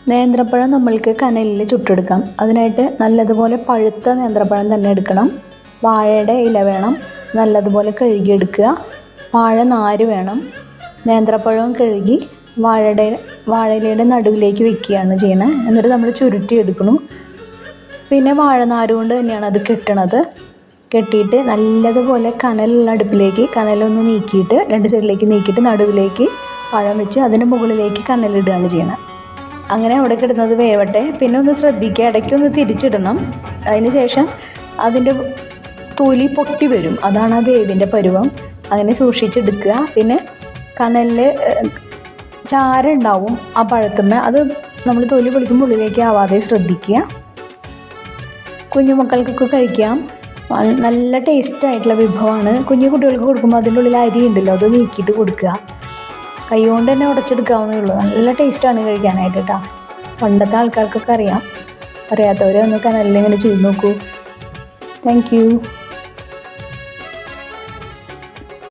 നേന്ത്രപ്പഴം നമ്മൾക്ക് കനലിൽ ചുട്ടെടുക്കാം. അതിനായിട്ട് നല്ലതുപോലെ പഴുത്ത നേന്ത്രപ്പഴം തന്നെ എടുക്കണം. വാഴയുടെ ഇല വേണം, നല്ലതുപോലെ കഴുകിയെടുക്കുക. വാഴനാര് വേണം. നേന്ത്രപ്പഴവും കഴുകി വാഴയിലയുടെ നടുവിലേക്ക് വെക്കുകയാണ് ചെയ്യണത്. എന്നിട്ട് നമ്മൾ ചുരുട്ടിയെടുക്കണം. പിന്നെ വാഴനാര് കൊണ്ട് തന്നെയാണ് അത് കെട്ടണത്. കെട്ടിയിട്ട് നല്ലതുപോലെ കനലുള്ള അടുപ്പിലേക്ക് കനലൊന്ന് നീക്കിയിട്ട് 2 സൈഡിലേക്ക് നീക്കിയിട്ട് നടുവിലേക്ക് പഴം വെച്ച് അതിന് മുകളിലേക്ക് കനലിടുകയാണ് ചെയ്യണത്. അങ്ങനെ അവിടെ കിടന്നത് വേവട്ടെ. പിന്നെ ഒന്ന് ശ്രദ്ധിക്കുക, ഇടയ്ക്കൊന്ന് തിരിച്ചിടണം. അതിന് ശേഷം അതിൻ്റെ തൊലി പൊട്ടി വരും, അതാണ് ആ വേവിൻ്റെ പരുവം. അങ്ങനെ സൂക്ഷിച്ചെടുക്കുക. പിന്നെ കനലിൽ ചാരുണ്ടാവും ആ പഴത്തുമ്മ, അത് നമ്മൾ തൊലി പൊളിക്കുമ്പോൾ ഉള്ളിലേക്ക് ആവാതെ ശ്രദ്ധിക്കുക. കുഞ്ഞുമക്കൾക്കൊക്കെ കഴിക്കാം. നല്ല ടേസ്റ്റ് ആയിട്ടുള്ള വിഭവമാണ്. കുഞ്ഞു കുട്ടികൾക്ക് കൊടുക്കുമ്പോൾ അതിൻ്റെ ഉള്ളിൽ അരി ഉണ്ടല്ലോ, അത് നീക്കിയിട്ട് കൊടുക്കുക. കൈ കൊണ്ട് തന്നെ ഉടച്ചെടുക്കാവുന്നേ ഉള്ളൂ. നല്ല ടേസ്റ്റാണ് കഴിക്കാനായിട്ട് കേട്ടോ. പണ്ടത്തെ ആൾക്കാർക്കൊക്കെ അറിയാം. അറിയാത്തവരെ ഒന്ന് കനലിൽ ഇങ്ങനെ ചെയ്ത് നോക്കൂ. Thank you.